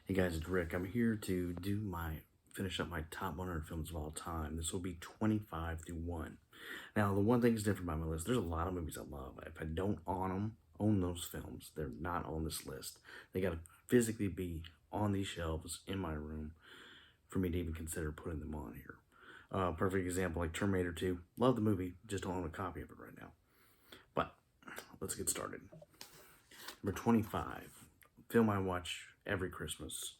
Hey guys, it's Rick. I'm here to finish up my top 100 films of all time. This will be 25 through 1. Now, the one thing that's different about my list, there's a lot of movies I love. If I don't own those films, they're not on this list. They got to physically be on these shelves in my room for me to even consider putting them on here. Perfect example, like Terminator 2. Love the movie, just don't own a copy of it right now. But let's get started. Number 25, film I watch every Christmas,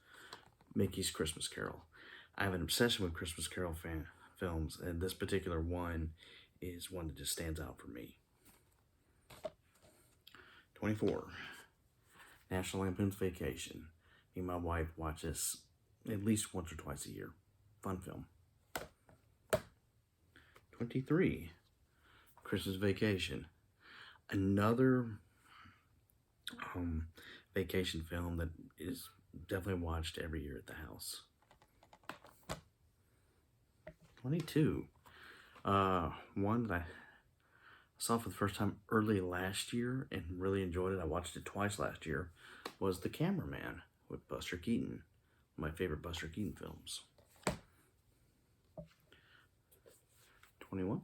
Mickey's Christmas Carol. I have an obsession with Christmas Carol films, and this particular one is one that just stands out for me. 24, National Lampoon's Vacation. Me and my wife watch this at least once or twice a year. Fun film. 23, Christmas Vacation. Another vacation film that is definitely watched every year at the house. 22, one that I saw for the first time early last year and really enjoyed it. I watched it twice last year. Was The Cameraman with Buster Keaton. One of my favorite Buster Keaton films. 21,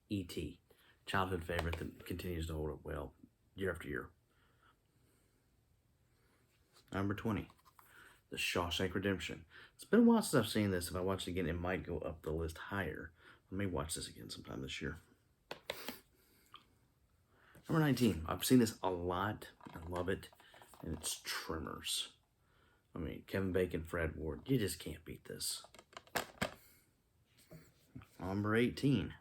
E.T. Childhood favorite that continues to hold up well year after year. Number 20, The Shawshank Redemption. It's been a while since I've seen this. If I watch it again, it might go up the list higher. I may watch this again sometime this year. Number 19, I've seen this a lot. I love it. And it's Tremors. I mean, Kevin Bacon, Fred Ward. You just can't beat this. Number 18,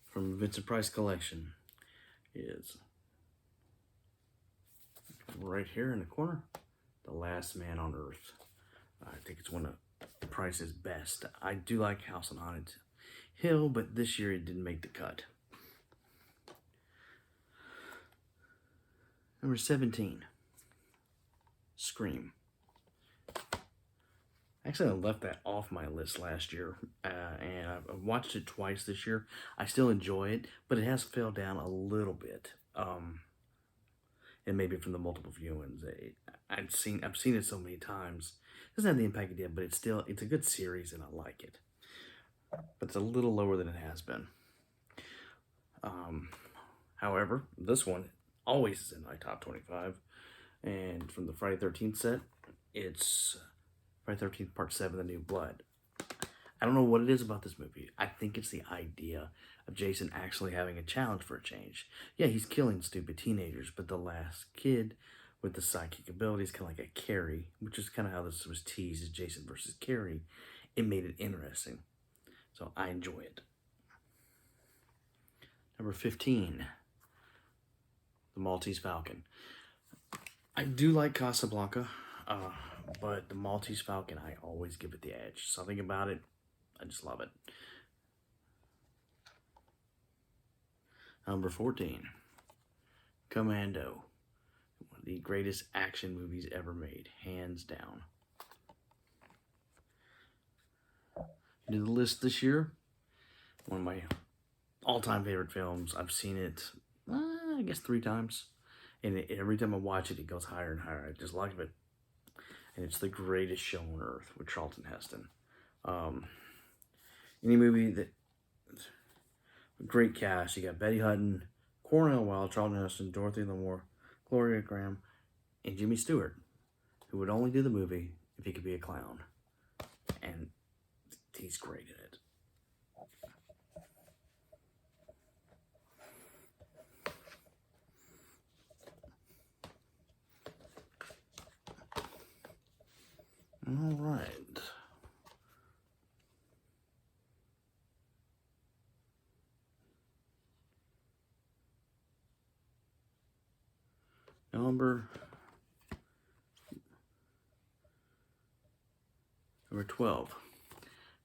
from Vincent Price Collection, is right here in the corner, The Last Man on Earth. I think it's one of Price's best. I do like House on Haunted Hill, but this year it didn't make the cut. Number 17, Scream. Actually, I left that off my list last year, and I've watched it twice this year. I still enjoy it, but it has fell down a little bit. And maybe from the multiple viewings, I've seen it so many times. It doesn't have the impact it did, but it's a good series, and I like it. But it's a little lower than it has been. However, this one always is in my top 25, and from the Friday 13th set, it's Friday 13th Part 7, The New Blood. I don't know what it is about this movie. I think it's the idea of Jason actually having a challenge for a change. Yeah, he's killing stupid teenagers, but the last kid with the psychic abilities, kind of like a Carrie, which is kind of how this was teased as Jason versus Carrie. It made it interesting. So I enjoy it. Number 15, The Maltese Falcon. I do like Casablanca, but The Maltese Falcon, I always give it the edge. Something about it, I just love it. Number 14, Commando. One of the greatest action movies ever made, hands down. Into the list this year, one of my all-time favorite films. I've seen it, I guess 3 times. And every time I watch it, it goes higher and higher. I just like it. And it's The Greatest Show on Earth with Charlton Heston. Any movie that, great cast. You got Betty Hutton, Cornel Wilde, Charlton Heston, Dorothy Lamour, Gloria Graham, and Jimmy Stewart, who would only do the movie if he could be a clown. And he's great in it. All right. Number 12,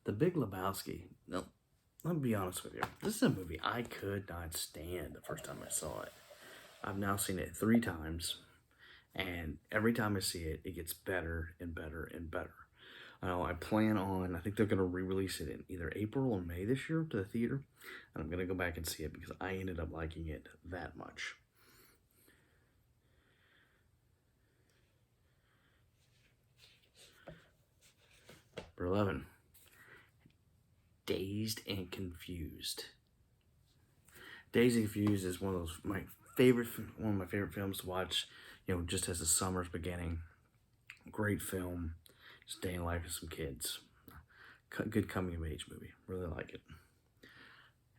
The Big Lebowski. No, let me be honest with you. This is a movie I could not stand the first time I saw it. I've now seen it 3 times, and every time I see it, it gets better and better and better. I think they're going to re-release it in either April or May this year to the theater, and I'm going to go back and see it because I ended up liking it that much. Number 11, Dazed and Confused. Dazed and Confused is one of my favorite films to watch. Just as the summer's beginning. Great film. Just day in life of some kids. Good coming of age movie. Really like it.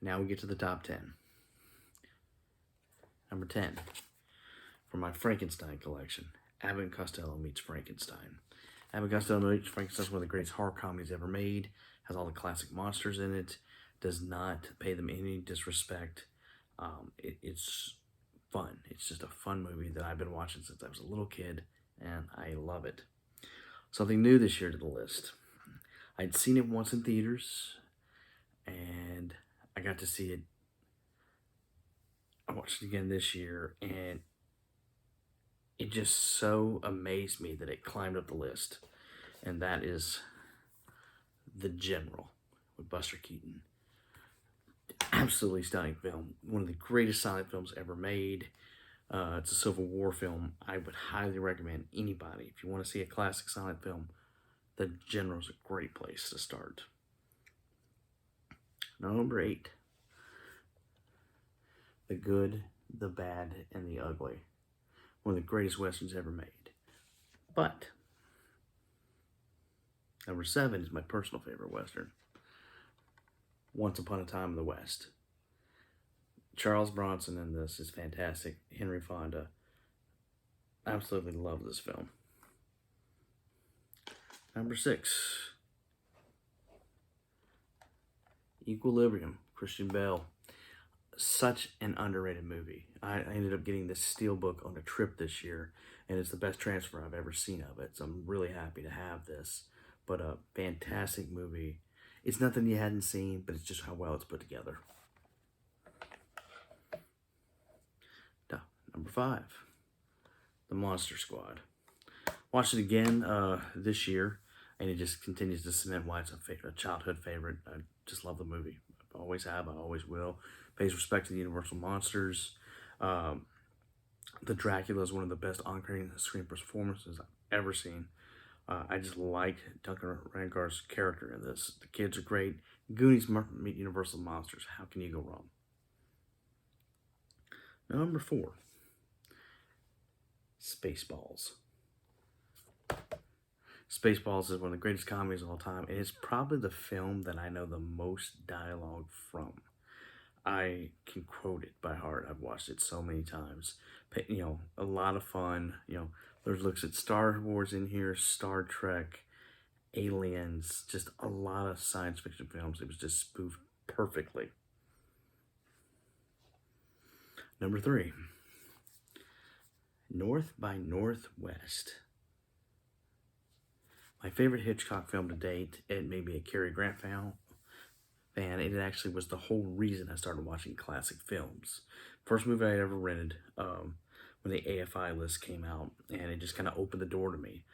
Now we get to the top 10. Number 10, for my Frankenstein collection, Abbott and Costello Meets Frankenstein. Abbott and Costello Meets Frankenstein is one of the greatest horror comedies ever made. Has all the classic monsters in it. Does not pay them any disrespect. It's fun. It's just a fun movie that I've been watching since I was a little kid, and I love it. Something new this year to the list. I'd seen it once in theaters, and I got to see it. I watched it again this year, and it just so amazed me that it climbed up the list. And that is The General with Buster Keaton. Absolutely stunning film. One of the greatest silent films ever made. It's a Civil War film. I would highly recommend anybody, if you want to see a classic silent film, The General is a great place to start. Number 8, The Good, the Bad, and the Ugly. One of the greatest westerns ever made. But number 7 is my personal favorite western, Once Upon a Time in the West. Charles Bronson in this is fantastic. Henry Fonda. Absolutely love this film. Number 6, Equilibrium, Christian Bale. Such an underrated movie. I ended up getting this steelbook on a trip this year, and it's the best transfer I've ever seen of it, so I'm really happy to have this. But a fantastic movie. It's nothing you hadn't seen, but it's just how well it's put together. Number 5, The Monster Squad. Watched it again this year, and it just continues to cement why it's a childhood favorite. I just love the movie. I always have, I always will. Pays respect to the Universal monsters. The Dracula is one of the best on-screen performances I've ever seen. I just like Duncan Rangar's character in this. The kids are great. Goonies meet Universal monsters. How can you go wrong? Number 4, Spaceballs. Spaceballs is one of the greatest comedies of all time, and it's probably the film that I know the most dialogue from. I can quote it by heart. I've watched it so many times. A lot of fun. There's looks at Star Wars in here, Star Trek, Aliens, just a lot of science fiction films. It was just spoofed perfectly. Number 3, North by Northwest. My favorite Hitchcock film to date. It made me a Cary Grant fan. It actually was the whole reason I started watching classic films. First movie I ever rented when the AFI list came out, and it just kind of opened the door to me.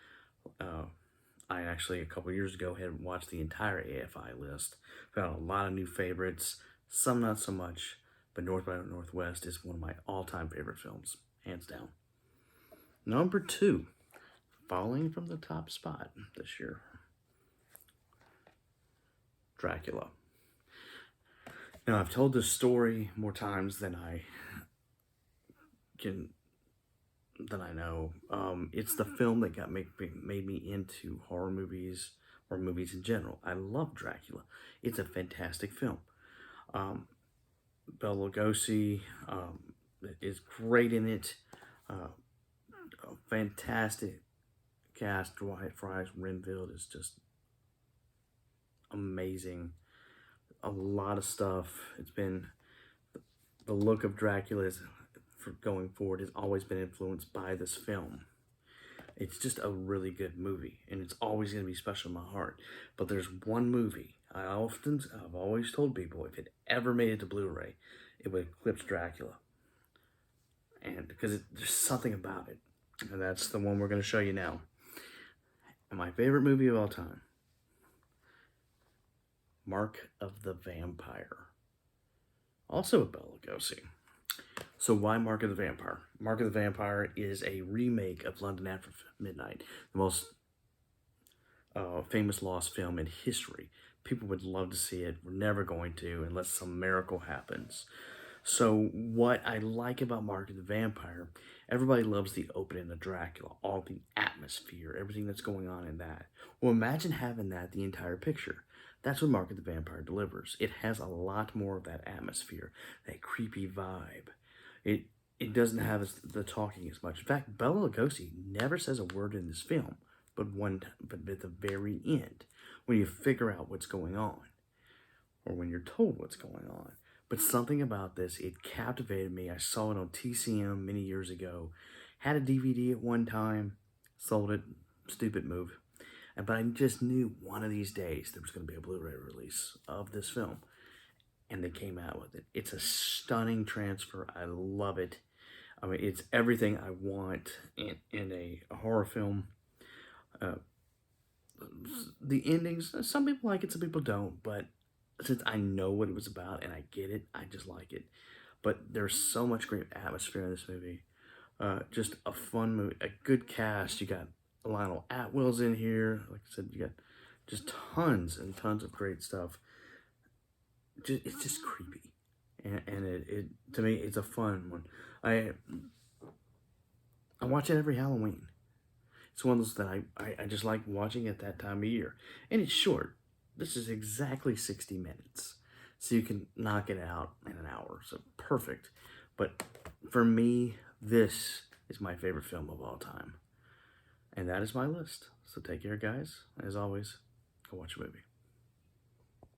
I actually, a couple years ago, had watched the entire AFI list. Found a lot of new favorites, some not so much, but North by Northwest is one of my all-time favorite films, hands down. Number 2, falling from the top spot this year, Dracula. Now, I've told this story more times than I know. It's the film that made me into horror movies or movies in general. I love Dracula. It's a fantastic film. Bela Lugosi is great in it. A fantastic cast. Dwight Fry's Renfield is just amazing. A lot of stuff. It's been the look of Dracula for going forward has always been influenced by this film. It's just a really good movie, and it's always going to be special in my heart. But there's one movie I've always told people, if it ever made it to Blu-ray, it would eclipse Dracula, and because there's something about it, and that's the one we're going to show you now. And my favorite movie of all time, Mark of the Vampire. Also a Bela Lugosi. So why Mark of the Vampire? Mark of the Vampire is a remake of London After Midnight, the most famous lost film in history. People would love to see it. We're never going to unless some miracle happens. So what I like about Mark the Vampire, everybody loves the opening of Dracula, all the atmosphere, everything that's going on in that. Well, imagine having that the entire picture. That's what Mark the Vampire delivers. It has a lot more of that atmosphere, that creepy vibe. It it doesn't have the talking as much. In fact, Bela Lugosi never says a word in this film, but at the very end, when you figure out what's going on, or when you're told what's going on. But something about this, it captivated me. I saw it on TCM many years ago. Had a DVD at one time, sold it. Stupid move. But I just knew one of these days there was going to be a Blu-ray release of this film. And they came out with it. It's a stunning transfer. I love it. I mean, it's everything I want in a horror film. Uh, the endings, some people like it, some people don't. But since I know what it was about and I get it, I just like it. But there's so much great atmosphere in this movie. Just a fun movie, a good cast. You got Lionel Atwill's in here. Like I said, you got just tons and tons of great stuff. It's just creepy, and it to me it's a fun one. I watch it every Halloween. It's one of those that I just like watching at that time of year, and it's short. This is exactly 60 minutes, so you can knock it out in an hour. So perfect. But for me, this is my favorite film of all time. And that is my list. So take care, guys. As always, go watch a movie.